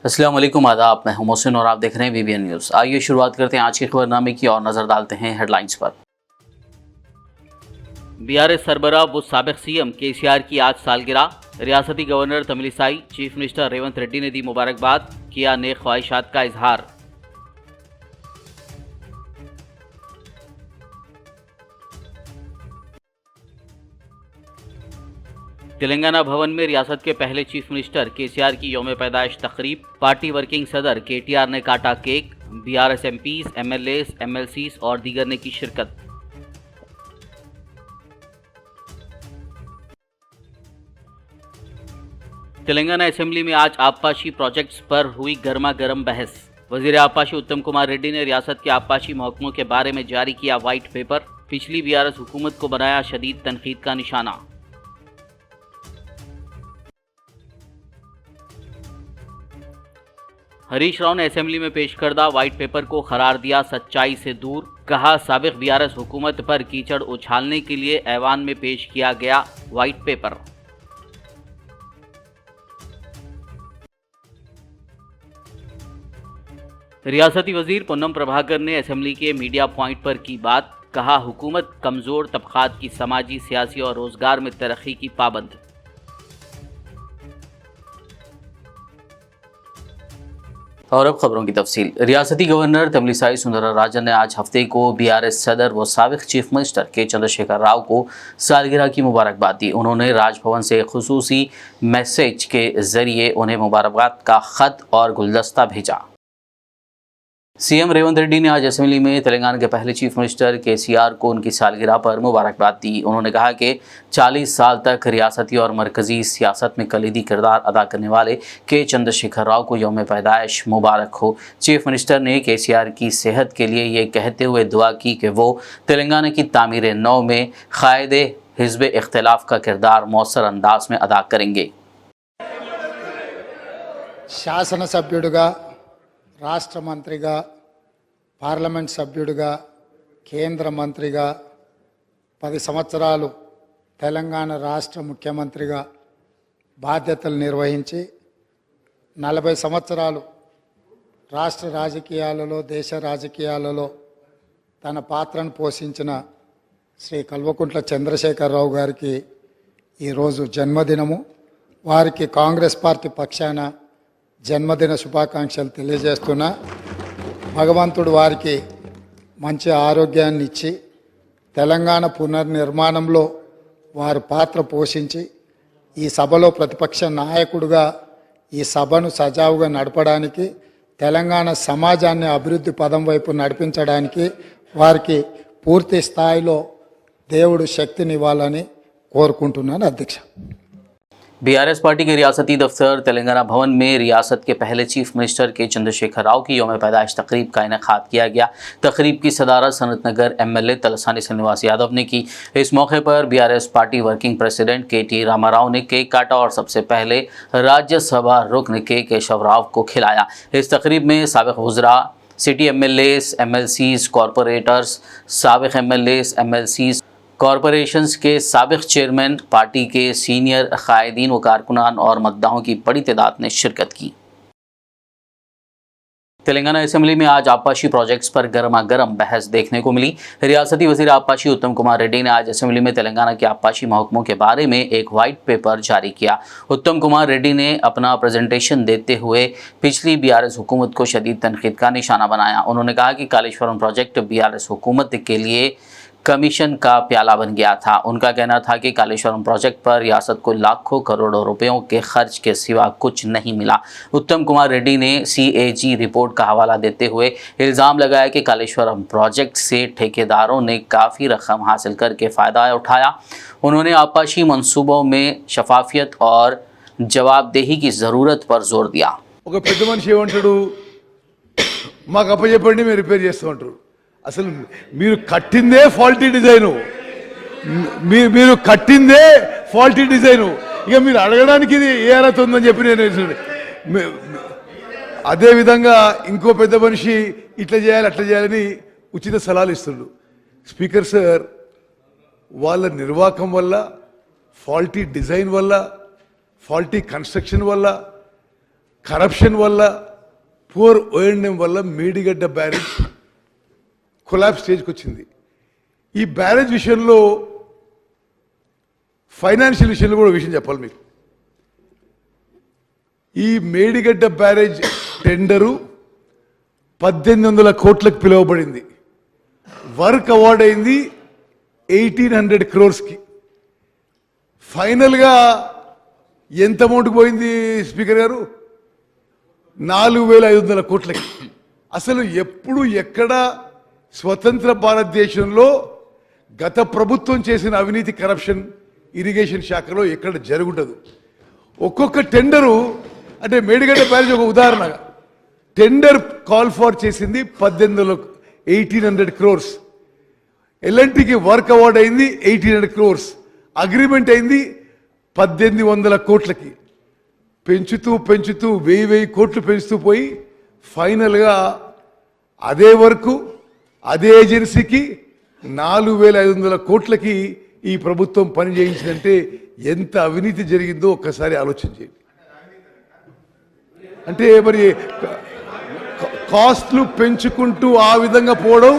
अस्सलाम वालेकुम, आदाब। मैं हूं मोहसिन और आप देख रहे हैं वीबीएन न्यूज़। आइए शुरुआत करते हैं आज के खबरनामे की और नज़र डालते हैं हेडलाइंस पर। बीआरएस सरबराह व साबिक सीएम केसीआर की आज सालगिरह। रियासती governor Tamilisai chief minister Revanth Reddy ने दी मुबारकबाद, किया नेक ख्वाहिशात का इजहार। तेलंगाना भवन में रियासत के पहले चीफ मिनिस्टर केसीआर की यौम पैदाइश तकरीब। पार्टी वर्किंग सदर केटीआर ने काटा cake. BRS MPs, MLAs, MLCs और दीगर ने की शिरकत। तेलंगाना असेंबली में आज आबपाशी प्रोजेक्ट्स पर हुई गर्मा गर्म बहस। वजीर आबपाशी उत्तम कुमार रेड्डी ने रियासत के आबपाशी महकमों के बारे में जारी किया व्हाइट पेपर। पिछली बीआरएस हुकूमत को बनाया शदीद तनकीद का निशाना। हरीश राव ने असेंबली में पेश करदा व्हाइट पेपर को करार दिया सच्चाई से दूर। कहा, साबिक बीआरएस हुकूमत पर कीचड़ उछालने के लिए ऐवान में पेश किया गया व्हाइट पेपर। रियासती वजीर पोन्नम प्रभाकर ने असेंबली के मीडिया पॉइंट पर की बात। कहा, हुकूमत कमजोर तबकात की समाजी, सियासी और रोजगार में तरक्की की पाबंद। और अब खबरों की तफसील। रियासती गवर्नर तमिलिसाई सुंदरराजन ने आज हफ्ते को बीआरएस सदर व साबिक चीफ मिनिस्टर के चंद्रशेखर राव को सालगिरह की मुबारकबाद दी। उन्होंने राजभवन से खुसूसी मैसेज के जरिए उन्हें मुबारकबाद का खत और गुलदस्ता भेजा। सीएम रेवंत रेड्डी ने आज असेंबली में तेलंगाना के पहले चीफ मिनिस्टर केसीआर को उनकी सालगिरह पर मुबारकबाद दी। उन्होंने कहा कि 40 साल तक रियासती और मरकजी सियासत में कलीदी किरदार अदा करने वाले के चंद्रशेखर राव को यौम पैदाइश मुबारक हो। चीफ मिनिस्टर ने केसीआर की सेहत के लिए ये कहते हुए दुआ की कि वो तेलंगाना की तामीर नौ में कायदे हिज़्ब इख्तिलाफ का किरदार मौसर अंदाज में अदा करेंगे। शासन सभ्युडिगा, రాష్ట్ర మంత్రిగా, పార్లమెంట్ సభ్యుడిగా, కేంద్ర మంత్రిగా 10 సంవత్సరాలు తెలంగాణ రాష్ట్ర ముఖ్యమంత్రిగా బాధ్యతలు నిర్వహించి 40 సంవత్సరాలు రాష్ట్ర రాజకీయాలలో, దేశ రాజకీయాలలో తన పాత్రను పోషించిన శ్రీ కల్వకుంట్ల చంద్రశేఖరరావు గారికి ఈరోజు జన్మదినము. వారికి కాంగ్రెస్ పార్టీ పక్షాన జన్మదిన శుభాకాంక్షలు తెలియజేస్తున్నా. భగవంతుడు వారికి మంచి ఆరోగ్యాన్ని ఇచ్చి తెలంగాణ పునర్నిర్మాణంలో వారు పాత్ర పోషించి ఈ సభలో ప్రతిపక్ష నాయకుడిగా ఈ సభను సజావుగా నడపడానికి, తెలంగాణ సమాజాన్ని అభివృద్ధి పదం వైపు నడిపించడానికి వారికి పూర్తి స్థాయిలో దేవుడు శక్తినివ్వాలని కోరుకుంటున్నాను అధ్యక్ష। बीआरएस पार्टी के रियासती दफ्तर तेलंगाना भवन में रियासत के पहले चीफ मिनिस्टर के चंद्रशेखर राव की यौम पैदाइश तकरीब का इनेकाद किया गया। तकरीब की सदारत सनत नगर एमएलए तलसानी श्रीनिवास यादव ने की। इस मौके पर बीआरएस पार्टी वर्किंग प्रेसिडेंट के रामाराव ने केक काटा और सबसे पहले राज्यसभा रुकन के केशव राव को खिलाया। इस तकरीब में साबिक वज़रा, सिटी एमएलएस, एमएलसीज, कॉरपोरेटर्स, साबिक एमएलएस, एमएलसीज, कॉरपोरेशंस के साबिक चेयरमैन, पार्टी के सीनियर कायदीन व कारकुनान और मतदाताओं की बड़ी तादाद ने शिरकत की। तेलंगाना असेंबली में आज आबपाशी प्रोजेक्ट्स पर गर्मा गर्म बहस देखने को मिली। रियासती वजीर आबपाशी उत्तम कुमार रेड्डी ने आज असेंबली में तेलंगाना के आबपाशी महकमों के बारे में एक व्हाइट पेपर जारी किया। उत्तम कुमार रेड्डी ने अपना प्रेजेंटेशन देते हुए पिछली बीआरएस हुकूमत को शदीद तनकीद का निशाना बनाया। उन्होंने कहा कि कालेश्वरम प्रोजेक्ट बीआरएस हुकूमत के लिए कमीशन का प्याला बन गया था। उनका कहना था कि कालेश्वरम प्रोजेक्ट पर रियासत को लाखों करोड़ों रुपयों के खर्च के सिवा कुछ नहीं मिला। उत्तम कुमार रेड्डी ने सीएजी रिपोर्ट का हवाला देते हुए इल्ज़ाम लगाया कि कालेश्वरम प्रोजेक्ट से ठेकेदारों ने काफ़ी रकम हासिल करके फ़ायदा उठाया। उन्होंने आबपाशी मंसूबों में शफाफियत और जवाबदेही की ज़रूरत पर जोर दिया। అసలు మీరు కట్టిందే ఫాల్టీ డిజైను, మీరు కట్టిందే ఫాల్టీ డిజైను. ఇక మీరు అడగడానికి ఇది ఏ అర్హత ఉందని చెప్పి నేను అదేవిధంగా ఇంకో పెద్ద మనిషి ఇట్లా చేయాలి అట్లా చేయాలని ఉచిత సలహాలు ఇస్తుండు. స్పీకర్ సార్, వాళ్ళ నిర్వాహకం వల్ల, ఫాల్టీ డిజైన్ వల్ల, ఫాల్టీ కన్స్ట్రక్షన్ వల్ల కరప్షన్ వల్ల, పూర్ ఓఎండ్ఎం వల్ల మేడిగడ్డ బ్యారేజ్ కొలాప్స్ స్టేజ్కి వచ్చింది. ఈ బ్యారేజ్ విషయంలో ఫైనాన్షియల్ విషయంలో కూడా విషయం చెప్పాలి మీకు. ఈ మేడిగడ్డ బ్యారేజ్ టెండరు 1800 కోట్లకు పిలువబడింది. వర్క్ అవార్డ్ అయింది 1800 crores. ఫైనల్గా ఎంత అమౌంట్కి పోయింది స్పీకర్ గారు? 4500 కోట్లకి. అసలు ఎప్పుడు ఎక్కడ స్వతంత్ర భారతదేశంలో గత ప్రభుత్వం చేసిన అవినీతి, కరప్షన్ ఇరిగేషన్ శాఖలో ఎక్కడ జరుగుండదు. ఒక్కొక్క టెండరు, అంటే మేడిగడ్డ బ్యారేజ్ ఒక ఉదాహరణగా టెండర్ కాల్ ఫార్ చేసింది 1800 crores. ఎల్ఎన్టీకి వర్క్ అవార్డ్ అయింది 1800 crores. అగ్రిమెంట్ అయింది 1800 కోట్లకి. పెంచుతూ 1000 కోట్లు పెంచుతూ పోయి ఫైనల్గా అదే వర్క్ అదే ఏజెన్సీకి 4500 కోట్లకి ఈ ప్రభుత్వం పని చేయించిందంటే ఎంత అవినీతి జరిగిందో ఒక్కసారి ఆలోచన చేయండి. అంటే మరి కాస్ట్లు పెంచుకుంటూ ఆ విధంగా పోవడం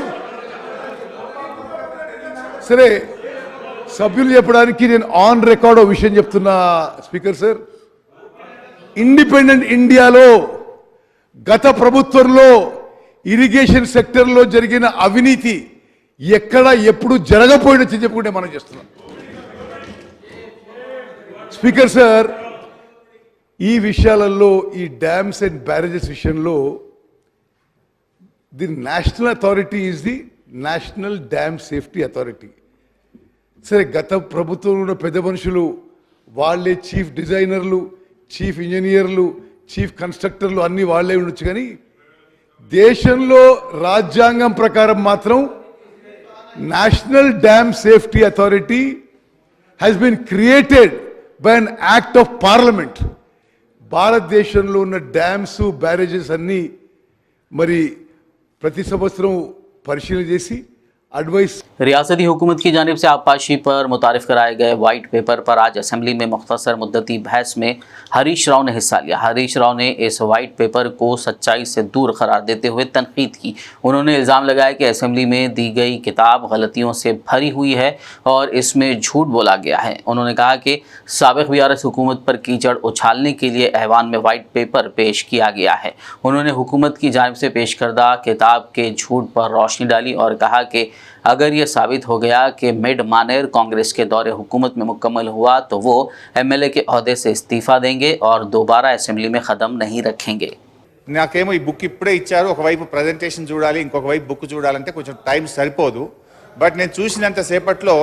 సరే. సభ్యులు చెప్పడానికి నేను ఆన్ రికార్డ్ ఒక విషయం చెప్తున్నా స్పీకర్ సార్. ఇండిపెండెంట్ ఇండియాలో గత ప్రభుత్వంలో ఇరిగేషన్ సెక్టర్లో జరిగిన అవినీతి ఎక్కడ ఎప్పుడు జరగపోయినని చెప్పుకుంటే మనం చేస్తున్నాం. స్పీకర్ సార్, ఈ విషయాలలో, ఈ డ్యామ్స్ అండ్ బ్యారేజెస్ విషయంలో the national authority is the national dam safety authority. సరే, గత ప్రభుత్వంలో ఉన్న పెద్ద మనుషులు వాళ్ళే చీఫ్ డిజైనర్లు, చీఫ్ ఇంజనీర్లు, చీఫ్ కన్స్ట్రక్టర్లు అన్నీ వాళ్ళే ఉండొచ్చు. కానీ దేశంలో రాజ్యాంగం ప్రకారం మాత్రం national dam safety authority has been created by an act of parliament. భారతదేశంలో ఉన్న డ్యామ్స్, బ్యారేజెస్ అన్నీ మరి ప్రతి సంవత్సరం పరిశీలన చేసి एडवाइस। रियासती हुकूमत की जानिब से आबपाशी पर मुतारिफ कराए गए वाइट पेपर पर आज असम्बली में मुख्तसर मुद्दती बहस में हरीश राव ने हिस्सा लिया। हरीश राव ने इस वाइट पेपर को सच्चाई से दूर करार देते हुए तनकीद की। उन्होंने इल्ज़ाम लगाया कि असम्बली में दी गई किताब गलतियों से भरी हुई है और इसमें झूठ बोला गया है। उन्होंने कहा कि साबिक़ BRS हुकूमत पर कीचड़ उछालने के लिए ऐवान में वाइट पेपर पेश किया गया है। उन्होंने हुकूमत की जानिब से पेश करदा किताब के झूठ पर रोशनी डाली और कहा कि अगर ये साबित हो गया कि मिड मानेर कांग्रेस के दौरे हुकूमत में मुकम्मल हुआ तो वो MLA के अहदे से इस्तीफ़ा देंगे और दोबारा असेंबली में कदम नहीं रखेंगे। నాకేమో ఈ బుక్ ఇప్పుడే ఇచ్చారు, ఒకవైపు ప్రజెంటేషన్ చూడాలి, ఇంకొక వైపు బుక్ చూడాలంటే కొంచెం టైం సరిపోదు. బట్ నేను చూసినంత సేపట్లో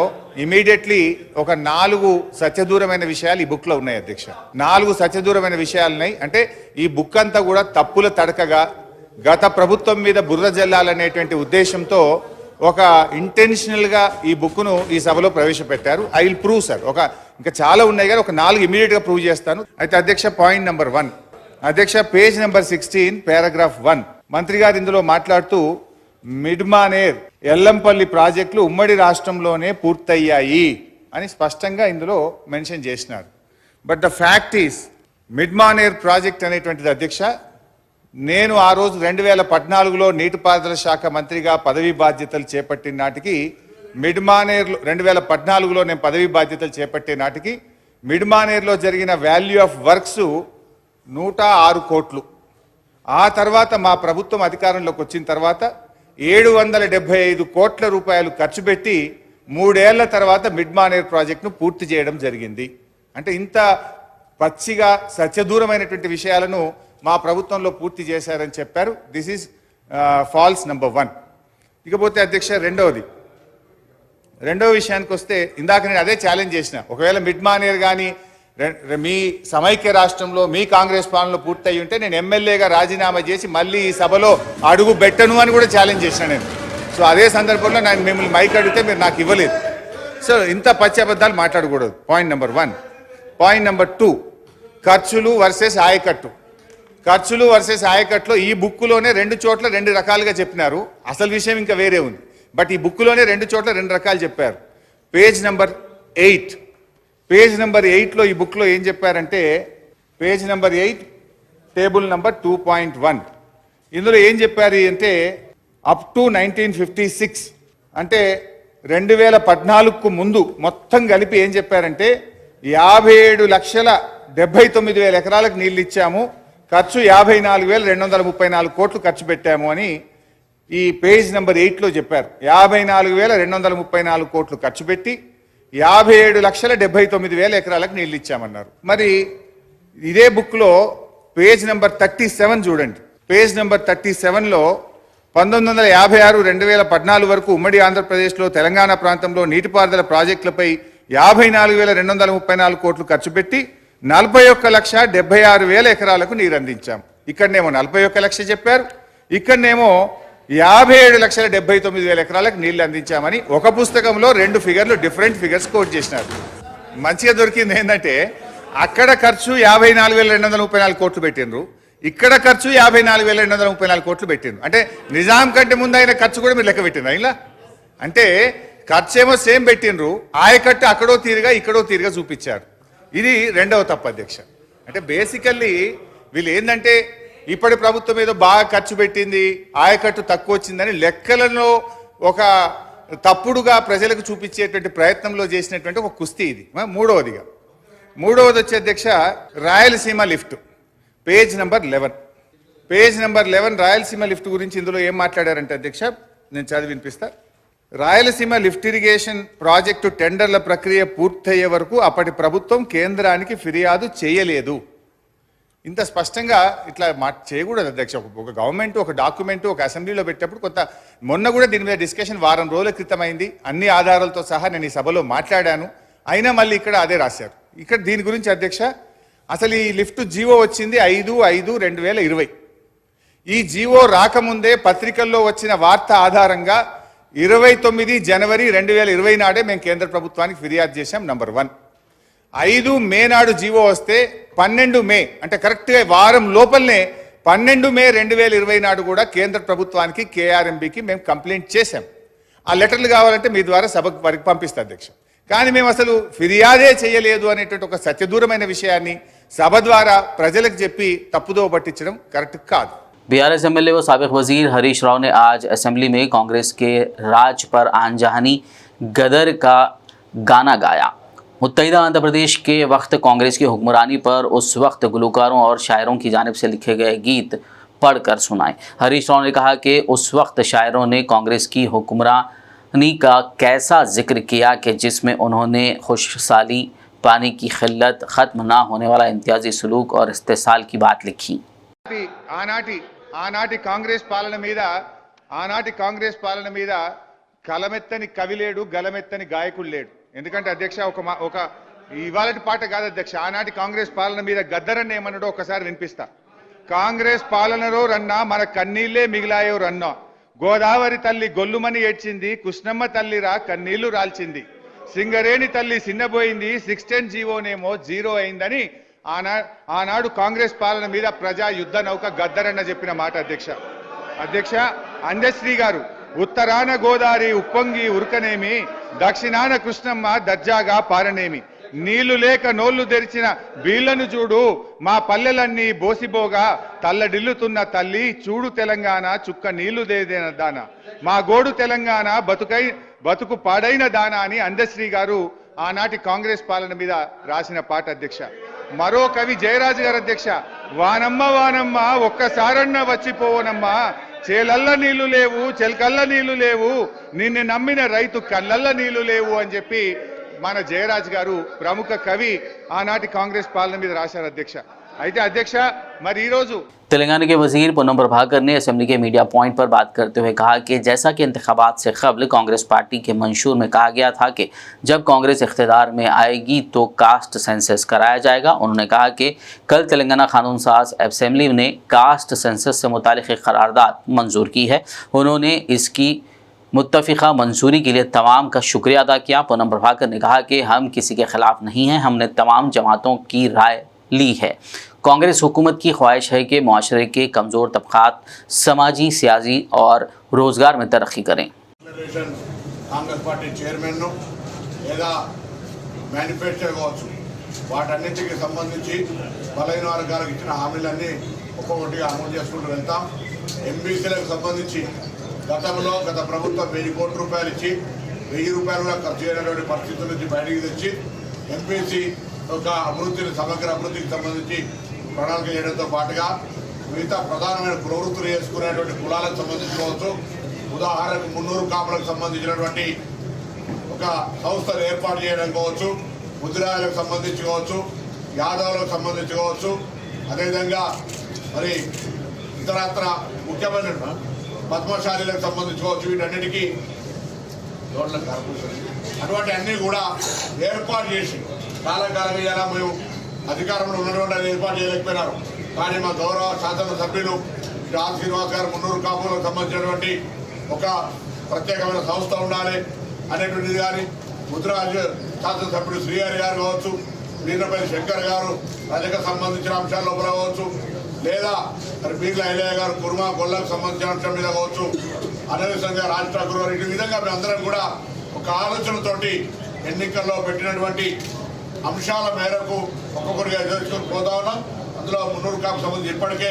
ఇమీడియట్లీ ఒక 4 సత్యదూరమైన విషయాలు ఈ బుక్లో ఉన్నాయి అధ్యక్ష. 4 సత్యదూరమైన విషయాలు ఉన్నాయి. అంటే ఈ బుక్ అంతా కూడా తప్పుల తడకగా గత ప్రభుత్వం మీద బురద జల్లాలనేటువంటి ఉద్దేశంతో ఒక ఇంటెన్షనల్గా ఈ బుక్ను ఈ సభలో ప్రవేశపెట్టారు. I will prove sir. ఇంకా చాలా ఉన్నాయి కానీ ఒక 4 ఇమీడియట్గా ప్రూవ్ చేస్తాను. అయితే అధ్యక్ష, పాయింట్ నెంబర్ 1 అధ్యక్ష, పేజ్ నెంబర్ 16 పారాగ్రాఫ్ 1 మంత్రి గారు ఇందులో మాట్లాడుతూ మిడ్మానేర్ ఎల్లంపల్లి ప్రాజెక్టులు ఉమ్మడి రాష్ట్రంలోనే పూర్తయ్యాయి అని స్పష్టంగా ఇందులో మెన్షన్ చేసినారు. But the fact is Mid Manair project అనేటువంటిది అధ్యక్ష, నేను ఆ రోజు 2014లో నీటిపారుదల శాఖ మంత్రిగా పదవీ బాధ్యతలు చేపట్టిన నాటికి మిడ్మానేర్లో 2014లో నేను పదవీ బాధ్యతలు చేపట్టే నాటికి మిడ్మానేర్లో జరిగిన వాల్యూ ఆఫ్ వర్క్స్ 106 కోట్లు. ఆ తర్వాత మా ప్రభుత్వం అధికారంలోకి వచ్చిన తర్వాత 775 కోట్ల రూపాయలు ఖర్చు పెట్టి 3 ఏళ్ల తర్వాత మిడ్మానేర్ ప్రాజెక్టును పూర్తి చేయడం జరిగింది. అంటే ఇంత పచ్చిగా సత్యదూరమైనటువంటి విషయాలను మా ప్రభుత్వంలో పూర్తి చేశారని చెప్పారు. This is false number 1. ఇకపోతే అధ్యక్ష, రెండో విషయానికి వస్తే, ఇందాక నేను అదే ఛాలెంజ్ చేసిన, ఒకవేళ మిడ్మానేర్ కానీ మీ సమైక్య రాష్ట్రంలో మీ కాంగ్రెస్ పాలనలో పూర్తయి ఉంటే నేను ఎమ్మెల్యేగా రాజీనామా చేసి మళ్ళీ ఈ సభలో అడుగు పెట్టను అని కూడా ఛాలెంజ్ చేసిన నేను. సో అదే సందర్భంలో నేను మిమ్మల్ని మైక్ అడిగితే మీరు నాకు ఇవ్వలేదు. సో ఇంత పచ్చి అబద్ధాలు మాట్లాడకూడదు. Point number 1. పాయింట్ నెంబర్ 2, ఖర్చులు వర్సెస్ ఆయకట్టు. ఖర్చులు వర్సెస్ ఆయకట్టులో ఈ బుక్కులోనే 2 చోట్ల 2 రకాలుగా చెప్పినారు. అసలు విషయం ఇంకా వేరే ఉంది. బట్ ఈ బుక్కులోనే 2 చోట్ల 2 రకాలు చెప్పారు. పేజ్ నెంబర్ 8లో ఈ బుక్లో ఏం చెప్పారంటే, పేజ్ నెంబర్ 8 టేబుల్ నంబర్ 2.1. ఇందులో ఏం చెప్పారు అంటే అప్ టు 1956 అంటే 2014కు ముందు మొత్తం కలిపి ఏం చెప్పారంటే 57,79,000 ఎకరాలకు నీళ్ళు ఇచ్చాము, ఖర్చు 54,234 కోట్లు ఖర్చు పెట్టాము అని ఈ పేజ్ నెంబర్ 8లో చెప్పారు. 54,234 కోట్లు ఖర్చు పెట్టి 57,79,000 ఎకరాలకు నీళ్ళు ఇచ్చామన్నారు. మరి ఇదే బుక్లో పేజ్ నెంబర్ 37 చూడండి. పేజ్ నెంబర్ 37లో 1956-2014 వరకు ఉమ్మడి ఆంధ్రప్రదేశ్లో తెలంగాణ ప్రాంతంలో నీటిపారుదల ప్రాజెక్టులపై 54,234 కోట్లు ఖర్చు పెట్టి 41,76,000 ఎకరాలకు నీరు అందించాం. ఇక్కడనేమో 41 లక్ష చెప్పారు, ఇక్కడనేమో 57,79,000 ఎకరాలకు నీళ్లు అందించామని ఒక పుస్తకంలో 2 ఫిగర్లు డిఫరెంట్ ఫిగర్స్ కోట్ చేసినారు. మంచిగా దొరికింది ఏంటంటే అక్కడ ఖర్చు 54,234 కోట్లు పెట్టిండ్రు, ఇక్కడ ఖర్చు 54,234 కోట్లు పెట్టిండ్రు. అంటే నిజాం కంటే ముందు అయిన ఖర్చు కూడా మీరు లెక్క పెట్టిండ్రు ఇలా. అంటే ఖర్చు ఏమో సేమ్ పెట్టిండ్రు, ఆయకట్టు అక్కడో తీరుగా ఇక్కడో తీరుగా చూపించారు. ఇది రెండవ తప్పు అధ్యక్ష. అంటే బేసికల్లీ వీళ్ళు ఏంటంటే ఇప్పటి ప్రభుత్వం ఏదో బాగా ఖర్చు పెట్టింది, ఆయకట్టు తక్కువ వచ్చిందని లెక్కలలో ఒక తప్పుడుగా ప్రజలకు చూపించేటువంటి ప్రయత్నంలో చేసినటువంటి ఒక కుస్తీ ఇది. మూడవది వచ్చే అధ్యక్ష Rayalaseema lift page number 11. Page number 11 Rayalaseema lift గురించి ఇందులో ఏం మాట్లాడారంటే అధ్యక్ష నేను చదివి వినిపిస్తా. రాయలసీమ లిఫ్ట్ ఇరిగేషన్ ప్రాజెక్టు టెండర్ల ప్రక్రియ పూర్తయ్యే వరకు అప్పటి ప్రభుత్వం కేంద్రానికి ఫిర్యాదు చేయలేదు. ఇంత స్పష్టంగా ఇట్లా చేయకూడదు అధ్యక్ష. ఒక గవర్నమెంట్ ఒక డాక్యుమెంట్ ఒక అసెంబ్లీలో పెట్టేప్పుడు కొంత మొన్న కూడా దీని మీద డిస్కషన్ వారం రోజుల క్రితం అయింది, అన్ని ఆధారాలతో సహా నేను ఈ సభలో మాట్లాడాను, అయినా మళ్ళీ ఇక్కడ అదే రాశారు. ఇక్కడ దీని గురించి అధ్యక్ష అసలు ఈ లిఫ్ట్ జీవో వచ్చింది 5/5/2020. ఈ జీవో రాకముందే పత్రికల్లో వచ్చిన వార్త ఆధారంగా 29 జనవరి 2020 నాడే మేము కేంద్ర ప్రభుత్వానికి ఫిర్యాదు చేశాం. నంబర్ 1. 5 మే నాడు జీవో వస్తే 12 మే అంటే కరెక్ట్గా వారం లోపలనే 12 మే 2020 నాడు కూడా కేంద్ర ప్రభుత్వానికి కేఆర్ఎంబికి మేము కంప్లైంట్ చేశాం. ఆ లెటర్లు కావాలంటే మీ ద్వారా సభకు వారికి పంపిస్తా అధ్యక్ష. కానీ మేము అసలు ఫిర్యాదే చేయలేదు అనేటువంటి ఒక సత్యదూరమైన విషయాన్ని సభ ద్వారా ప్రజలకు చెప్పి తప్పుదో పట్టించడం కరెక్ట్ కాదు. बीआरएस एमएलए व साबिक वजीर हरीश राव ने आज असेंबली में कांग्रेस के राज पर आनजहानी गदर का गाना गाया। मुत्तहिदा आंध्र प्रदेश के वक्त कांग्रेस की हुक्मरानी पर उस वक्त गुलकारों और शायरों की जानिब से लिखे गए गीत पढ़कर सुनाए। हरीश राव ने कहा कि उस वक्त शायरों ने कांग्रेस की हुक्मरानी का कैसा जिक्र किया कि जिसमें उन्होंने खुशहाली, पानी की खिल्लत, ख़त्म ना होने वाला इम्तियाजी सलूक और इस्तेसाल की बात लिखी। ఆనాటి కాంగ్రెస్ పాలన మీద కలమెత్తని కవిలేడు, గలమెత్తని గాయకుడు లేడు. ఎందుకంటే అధ్యక్ష ఒక ఇవాళటి పాట కాదు అధ్యక్ష, ఆనాటి కాంగ్రెస్ పాలన మీద గద్దరన్న ఏమన్నాడో ఒకసారి వినిపిస్తా. కాంగ్రెస్ పాలనలో రన్నా మన కన్నీళ్లే మిగిలాయో రన్నా, గోదావరి తల్లి గొల్లుమని ఏడ్చింది, కృష్ణమ్మ తల్లిరా కన్నీళ్లు రాల్చింది, సింగరేణి తల్లి సిన్నబోయింది, 610 జీవోనేమో జీరో అయిందని ఆనాడు కాంగ్రెస్ పాలన మీద ప్రజా యుద్ధ నౌక గద్దరన్న చెప్పిన మాట అధ్యక్ష. అందశ్రీ గారు ఉత్తరాన గోదావరి ఉప్పొంగి ఉరకనేమి, దక్షిణాన కృష్ణమ్మ దర్జాగా పారనేమి, నీళ్లు లేక నోళ్లు తెరిచిన వీళ్లను చూడు, మా పల్లెలన్నీ బోసిబోగా తల్లడిల్లుతున్న తల్లి, చూడు తెలంగాణ చుక్క నీళ్లు దేదేన దాన, మా గోడు తెలంగాణ బతుకు పాడైన దానా అని అందశ్రీ గారు ఆనాటి కాంగ్రెస్ పాలన మీద రాసిన పాట అధ్యక్ష. మరో కవి జయరాజు గారు అధ్యక్ష, వానమ్మ వానమ్మ ఒక్కసారన్న వచ్చిపోవనమ్మా, చేలల్ల నీళ్లు లేవు చెల్కల్ల నీళ్లు లేవు, నిన్ను నమ్మిన రైతు కళ్ళల్ల నీళ్లు లేవు అని చెప్పి మన జయరాజ్ గారు ప్రముఖ కవి ఆనాటి కాంగ్రెస్ పాలన మీద రాశారు అధ్యక్ష. అయితే అధ్యక్ష మరి ఈ రోజు तेलंगाना के वजीर पूनम प्रभाकर ने असेंबली के मीडिया पॉइंट पर बात करते हुए कहा कि जैसा कि इंतखाबात से कबल कांग्रेस पार्टी के मंशूर में कहा गया था कि जब कांग्रेस इख्तियार में आएगी तो कास्ट सेंसस कराया जाएगा। उन्होंने कहा कि कल तेलंगाना कानून साज असेंबली ने कास्ट सेंसस से मुतालिक एक करारदाद मंजूर की है। उन्होंने इसकी मुत्तफ़िक़ा मंजूरी के लिए तमाम का शुक्रिया अदा किया। पूनम प्रभाकर ने कहा कि हम किसी के खिलाफ नहीं हैं, हमने तमाम जमातों की राय ली है। कांग्रेस हुकूमत की ख्वाहिश है कि माशरे के कमज़ोर तबक़ात समाजी, सियासी और रोज़गार में तरक्की करें। కాంగ్రెస్ పార్టీ చైర్మన్ లేదా మేనిఫెస్టో కావచ్చు, వాటన్నిటికి సంబంధించి బలహీన వర్గాలకు ఇచ్చిన హామీలన్నీ ఒక్కొక్కటిగా అమలు చేసుకుంటూ వెళ్తాం. ఎంబీసీలకు సంబంధించి గతంలో గత ప్రభుత్వం 1000 కోట్ల రూపాయలు ఇచ్చి 1000 రూపాయలు కూడా ఖర్చు చేయనటువంటి పరిస్థితుల నుంచి బయటికి తెచ్చి ఎంబీసీ ఒక అభివృద్ధిని సమగ్ర అభివృద్ధికి సంబంధించి ప్రణాళిక చేయడంతో పాటుగా మిగతా ప్రధానమైన ప్రవృత్తులు చేసుకునేటువంటి కులాలకు సంబంధించుకోవచ్చు. ఉదాహరణకు 300 కాపులకు సంబంధించినటువంటి ఒక సంస్థను ఏర్పాటు చేయడం కావచ్చు, ముద్రాలకు సంబంధించుకోవచ్చు, యాదవులకు సంబంధించుకోవచ్చు, అదేవిధంగా మరి ఇతరత్ర ముఖ్యమైన పద్మశాలీలకు సంబంధించుకోవచ్చు. వీటన్నిటికీ అటువంటి అన్నీ కూడా ఏర్పాటు చేసి కాలకాలం ఇలా మేము అధికారంలో ఉన్నటువంటి అది ఏర్పాటు చేయలేకపోయినారు. కానీ మా గౌరవ శాసనసభ్యులు ఆర్ శ్రీనివాస్ గారు 300 కాపులకు సంబంధించినటువంటి ఒక ప్రత్యేకమైన సంస్థ ఉండాలి అనేటువంటిది కానీ, ముద్రాజ్ శాసనసభ్యుడు శ్రీహరి గారు కావచ్చు, వీరపల్లి శంకర్ గారు ప్రజలకు సంబంధించిన అంశాల లోపల కావచ్చు, లేదా మరి పీర్ల ఐలయ్య గారు కుర్మా గొల్లకు సంబంధించిన అంశం మీద కావచ్చు, అదేవిధంగా రాజ్ ఠాకూర్ గారు, ఈ విధంగా మేమందరం కూడా ఒక ఆలోచనతోటి ఎన్నికల్లో పెట్టినటువంటి అంశాల మేరకు ఒక్కొక్కరిగా ఎదుర్కొని పోతా ఉన్నాం. అందులో 300 కాపు సంబంధించి ఇప్పటికే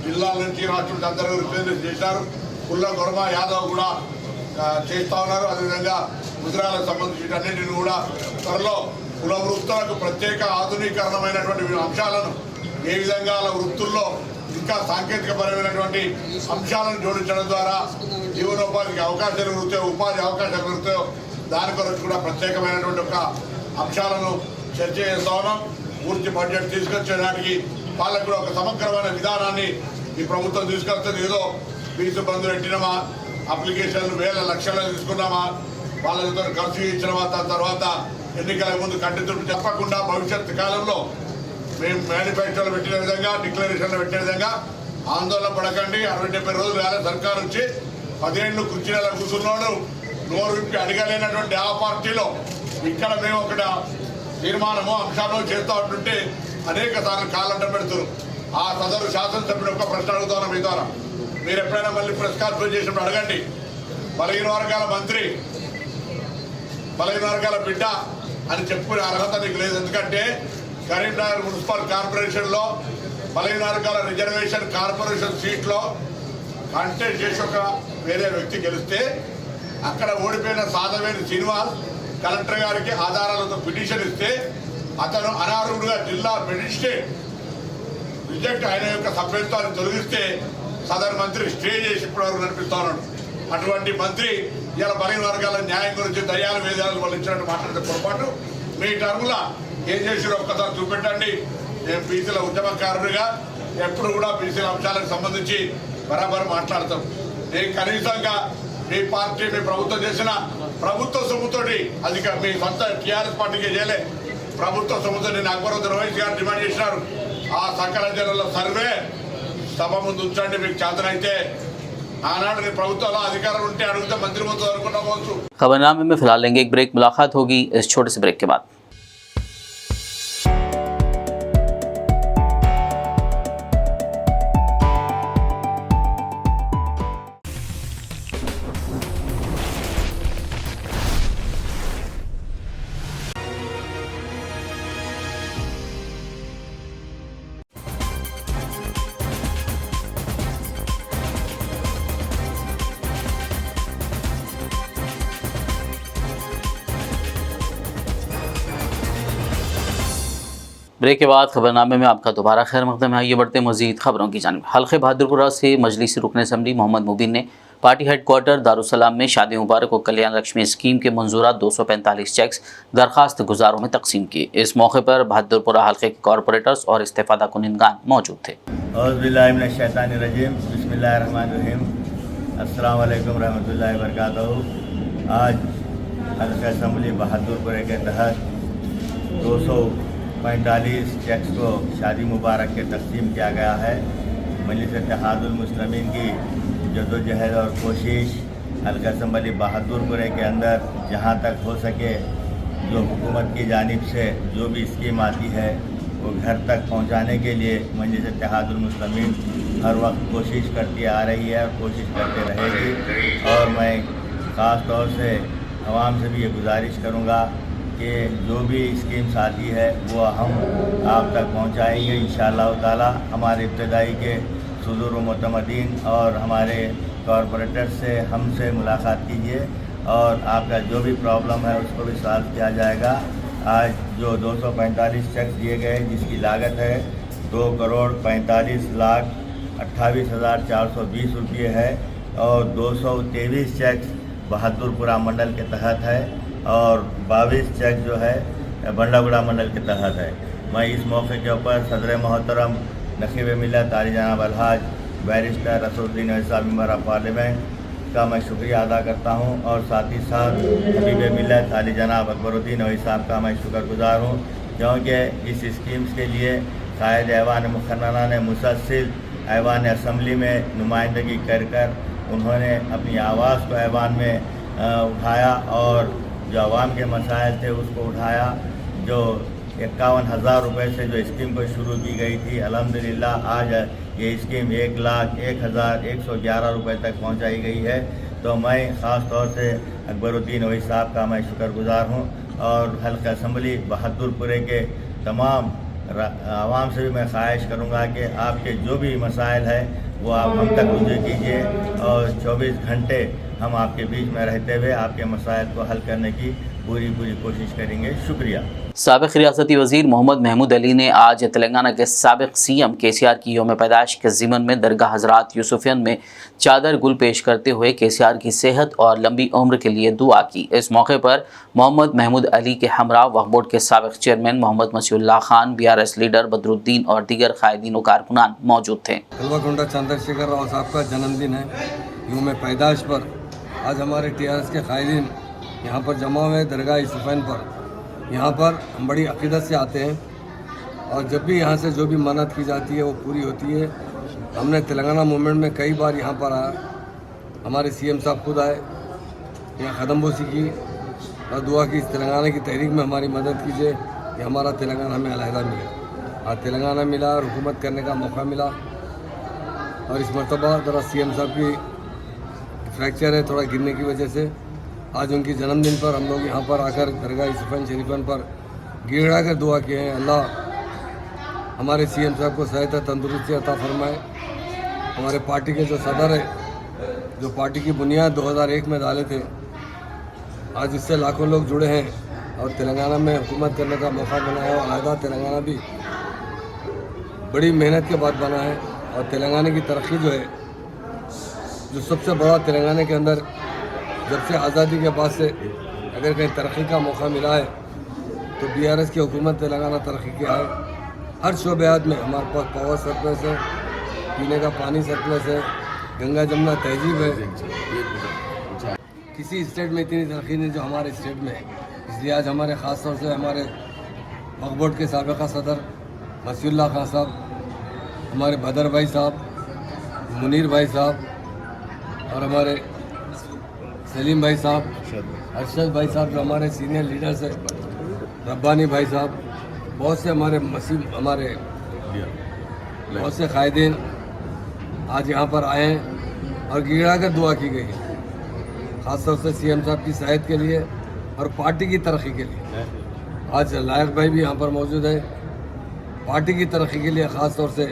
జిల్లాల నుంచి రాష్ట్రం నుంచి అందరూ రిప్రజెంట్ చేశారు. కుల్ల గొర్మ యాదవ్ కూడా చేస్తూ ఉన్నారు. అదేవిధంగా ముద్రాలకు సంబంధించినన్నింటిని కూడా త్వరలో కుల వృత్తులకు ప్రత్యేక ఆధునీకరణమైనటువంటి అంశాలను ఏ విధంగా అలా వృత్తుల్లో ఇంకా సాంకేతికపరమైనటువంటి అంశాలను జోడించడం ద్వారా జీవనోపాధికి అవకాశాలు పెరుగుతాయో, ఉపాధి అవకాశాలు పెరుగుతాయో దాని కొరకు కూడా ప్రత్యేకమైనటువంటి ఒక అంశాలను చర్చ చేస్తా ఉన్నాం. పూర్తి బడ్జెట్ తీసుకొచ్చేదానికి వాళ్ళకు కూడా ఒక సమగ్రమైన విధానాన్ని ఈ ప్రభుత్వం తీసుకొస్తుంది. ఏదో ఫీజు బంధు పెట్టినామా, అప్లికేషన్లు వేల లక్షలు తీసుకున్నామా, వాళ్ళతో ఖర్చు ఇచ్చినామా, దాని తర్వాత ఎన్నికల ముందు కంటితుడు చెప్పకుండా భవిష్యత్తు కాలంలో మేము మేనిఫెస్టోలో పెట్టిన విధంగా, డిక్లరేషన్లో పెట్టిన విధంగా ఆందోళన పడకండి. 60-70 రోజులు కాలే సర్కారు వచ్చి 10 ఏళ్ళు కుర్చీలలో కూర్చున్నాడు. నోరు విప్పి అడగలేనటువంటి ఆ పార్టీలో ఇక్కడ మేము ఒక తీర్మానము అంశాలు చేస్తూ ఉంటుంటే అనేక సార్లు కాలంట పెడుతున్నారు. ఆ సదరు శాసనసభ్యుడు ఒక ప్రశ్న అడుగుతాను మీ ద్వారా. మీరు ఎప్పుడైనా మళ్ళీ ప్రెస్ కాన్ఫరెన్స్ చేసినప్పుడు అడగండి. బలహీన వర్గాల మంత్రి, బలహీన వర్గాల బిడ్డ అని చెప్పుకునే అర్హత నీకు లేదు. ఎందుకంటే కరీంనగర్ మున్సిపల్ కార్పొరేషన్లో బలహీన వర్గాల రిజర్వేషన్ కార్పొరేషన్ సీట్లో కంటెస్ట్ చేసి ఒక వేరే వ్యక్తి గెలిస్తే అక్కడ ఓడిపోయిన సాధవేని శ్రీనివాస్ కలెక్టర్ గారికి ఆధారాలతో పిటిషన్ ఇస్తే అతను అనర్హుడుగా జిల్లా మెజిస్ట్రేట్ రిజెక్ట్ ఆయన యొక్క సభ్యత్వాన్ని తొలగిస్తే సదరు మంత్రి స్టే చేసి ఇప్పటివరకు నడిపిస్తా ఉన్నాడు. అటువంటి మంత్రి ఇలా బలహీన వర్గాల న్యాయం గురించి దయ్యాలు వేదాలు వాళ్ళు ఇచ్చినట్టు మాట్లాడితే పొరపాటు. మీ టర్ములా ఏం చేసిరో ఒక్కసారి చూపెట్టండి. మేము బీసీల ఉద్యమకారుడిగా ఎప్పుడు కూడా బీసీల అంశాలకు సంబంధించి బరాబర్ మాట్లాడతాం. నేను కనీసంగా మీ పార్టీ మీ ప్రభుత్వం చేసిన ప్రభుత్వ సొమ్ముతోటి అది మీ సొంత టీఆర్ఎస్ పార్టీకి చేయలే, ప్రభుత్వ సొమ్ముతో నేను అక్బరుద్దీన్ ఓవైసీ గారు డిమాండ్ చేసినారు. ఆ సకల జనుల సర్వే సభ ముందు ఉంచండి. మీకు చేతనైతే ఆనాడు నీ ప్రభుత్వంలో అధికారం ఉంటే అడిగితే మంత్రి ముందు అనుకున్నావచ్చు. खबरनामे में फिलहाल लेंगे एक ब्रेक. मुलाकात होगी इस छोटे से ब्रेक के बाद. ब्रेक के बाद खबरनामे में आपका दोबारा खैर मकदम है. आइए बढ़ते मजीद खबरों की जानिब. हल्के बहादुरपुरा से मजलिसी रुकन असम्बली मोहम्मद मुबीन ने पार्टी हेडक्वार्टर दारुसलाम में शादी मुबारक और कल्याण लक्ष्मी स्कीम के मंजूरा 245 चेक्स दरखास्त गुजारों में तकसीम किए. इस मौके पर बहादुरपुरा हल्के के कॉरपोरेटर्स और इस्तेफादा कुनिंदगान मौजूद थे. अस्सलाम वालेकुम रहमतुल्लाहि व बरकातहू. आज हल्का असम्बली बहादुरपुरा के तहत 245 चेक्स को शादी मुबारक के तकसीम किया गया है. मजलिस इत्तेहादुल मुस्लिमीन की जदोजहद और कोशिश हल्का असम्बली बहादुरपुरा के अंदर जहाँ तक हो सके जो हुकूमत की जानिब से जो भी स्कीम आती है वो घर तक पहुँचाने के लिए मजलिस इत्तेहादुल मुस्लिमीन हर वक्त कोशिश करती आ रही है और कोशिश करते रहेगी. और मैं ख़ास तौर से आवाम से भी ये गुजारिश करूँगा कि जो भी स्कीम्स आती है वो हम आप तक पहुंचाएंगे इंशाअल्लाह ताला। हमारे इब्तदाई के सुदूर मुतमदीन और हमारे कॉरपोरेटर से हमसे मुलाकात कीजिए और आपका जो भी प्रॉब्लम है उसको भी सॉल्व किया जाएगा। आज जो 245 चेक दिए गए जिसकी लागत है 2,45,28,420 रुपये है और 223 चेक बहादुरपुरा मंडल के तहत है और 22 चेक जो है बंडागुड़ा मंडल के तहत है। मैं इस मौके के ऊपर सदर मोहतरम नकीब मिल्लत आली जनाब अलहाज बैरिस्टर रसूलुद्दीन साहब मेंबर ऑफ पार्लियामेंट का मैं शुक्रिया अदा करता हूं और साथ ही साथ हबीब मिल्लत आली जनाब अकबरुद्दीन ओवैसी साहब का मैं शुक्रगुजार हूं, क्योंकि इस स्कीम्स के लिए कायद ऐवान मुखन्ना ने मुसलसिल ऐवान असम्बली में नुमाइंदगी कर उन्होंने अपनी आवाज़ को ऐवान में उठाया और जो आवाम के मसाइल थे उसको उठाया। जो 51,000 रुपये से जो स्कीम को शुरू की गई थी, अल्हम्दुलिल्लाह आज ये स्कीम 1,01,111 रुपये तक पहुंचाई गई है। तो मैं ख़ास तौर से अकबरुद्दीन ओवैसी साहब का मैं शुक्रगुजार हूं और हल्का असम्बली बहादुरपुरे के तमाम आवाम से भी मैं ख्वाहिश करूंगा कि आपके जो भी मसाइल है वो आप हम तक रुजू कीजिए और 24 घंटे हम आपके बीच में रहते हुए आपके मसाइल को हल करने की पूरी कोशिश करेंगे। शुक्रिया। साबिक़ रियासती वज़ीर मोहम्मद महमूद अली ने आज तेलंगाना के साबिक़ CM KCR की यौम पैदाइश के ज़िमन में दरगाह हज़रात यूसुफियन में चादर गुल पेश करते हुए KCR की सेहत और लंबी उम्र के लिए दुआ की। इस मौके पर मोहम्मद महमूद अली के हमरा वक्फ बोर्ड के साबिक़ chairman Mohammed Masiullah Khan, BRS leader Badruddin और दीगर कायदीन व कारकुनान मौजूद थे। हलवाकुंडा चंद्रशेखर राव साहब का जन्मदिन है। यौम पैदाइश पर आज हमारे TRS के कायदीन यहाँ पर जमा हुए दरगाह यूसुफियन पर। यहाँ पर हम बड़ी अक़ीदत से आते हैं और जब भी यहाँ से जो भी मन्नत की जाती है वो पूरी होती है। हमने तेलंगाना मूवमेंट में कई बार यहाँ पर आया, हमारे CM साहब खुद आए, यहाँ कदमबोसी की और दुआ की इस तेलंगाना की तहरीक में हमारी मदद कीजिए कि हमारा तेलंगाना हमें अलहदा मिले। आज तेलंगाना मिला और हुकूमत करने का मौका मिला और इस मरतबा ज़रा CM साहब की फ्रैक्चर है थोड़ा गिरने की वजह से। आज उनकी जन्मदिन पर हम लोग यहाँ पर आकर दरगाह यूसुफियन शरीफन पर गिड़ा कर दुआ किए हैं। अल्लाह हमारे CM साहब को सेहत तंदुरुस्ती अता फरमाए। हमारे पार्टी के जो सदर है, जो पार्टी की बुनियाद 2001 में डाले थे, आज इससे लाखों लोग जुड़े हैं और तेलंगाना में हुकूमत करने का मौका बना है। और आधा तेलंगाना भी बड़ी मेहनत के बाद बना है और तेलंगाना की तरक्की जो है, जो सबसे बड़ा तेलंगाना के अंदर जब से आज़ादी के बाद से अगर कहीं तरक्की का मौका मिला है तो BRS की हुकूमत तेलंगाना तरक्की किया है। हर शोबेयात में हमारे पास पावर सरप्लस है, पीने का पानी सरप्लस है, गंगा जमुना तहजीब है। किसी स्टेट में इतनी तरक्की नहीं जो हमारे स्टेट में है। इसलिए आज हमारे ख़ास तौर से हमारे वक्फ बोर्ड के साबिक़ा सदर मसीउल्लाह खान साहब, हमारे बदर भाई साहब, मुनीर भाई साहब और हमारे सलीम भाई साहब, अरशद भाई साहब जो हमारे सीनियर लीडर्स हैं, रब्बानी भाई साहब, बहुत से हमारे बहुत से कायदीन आज यहाँ पर आए हैं और गिड़ा कर दुआ की गई है, ख़ासतौर से CM साहब की सेहत के लिए और पार्टी की तरक्की के लिए। आज लायक भाई भी यहाँ पर मौजूद है। पार्टी की तरक्की के लिए ख़ास तौर से